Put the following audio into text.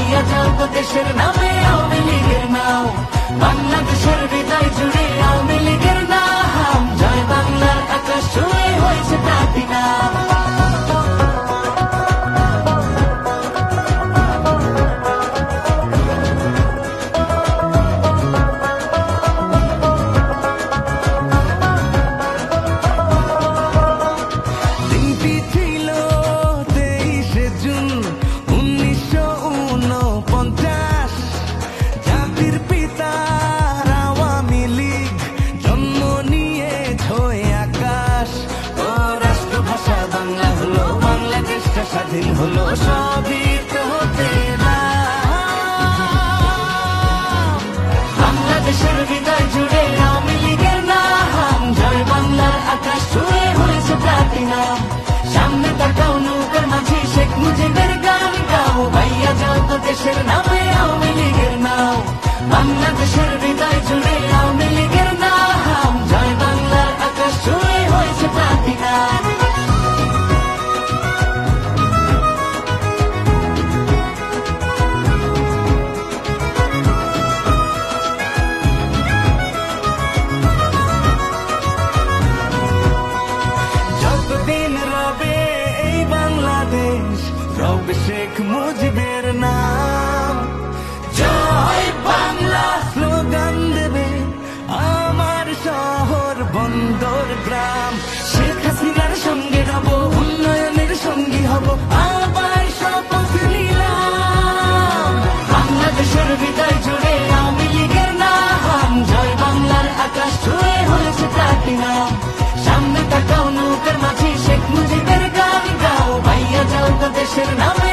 ভাইয়া যাও তো দেশের নামে আওয়ামী লীগের নাও, বাংলাদেশের হৃদয় জুড়ে আওয়ামী লীগের নাম, জয় বাংলার আকাশ ছুঁয়ে হয়েছে প্লাটিনা। স্বাধীন হলো সবই তো হতে না, বাংলাদেশের হৃদয় জুড়ে আওয়ামী লীগের নাম, জয় বাংলার আকাশ ছুঁয়ে হয়েছে প্লাটিনা। সামনে তাকাও নৌকার মাঝে শেখ মুজিবের গান গাও, ভাইয়া যাও তো দেশের নামে আওয়ামী লীগের নাও, বাংলাদেশের হৃদয় জুড়ে আওয়ামী লীগের নাম, জয় বাংলার আকাশ ছুঁয়ে হয়েছে প্লাটিনা। রবে শেখ মুজিবের নাম, জয় বাংলা স্লোগান দেবে আমার শহর বন্দর গ্রাম, শেখ হাসিনার সঙ্গে রব উন্নয়নের সঙ্গী হব, আবার শপথ নিলাম, বাংলাদেশের হৃদয় জুড়ে আওয়ামী লীগের নাম, জয় বাংলার আকাশ ছুঁয়ে হয়েছে প্লাটিনা। সামনে তাকাও নৌকার মাঝে শেখ মুজিবের গান গাও, ভাইয়া যাও তো দেশের নামে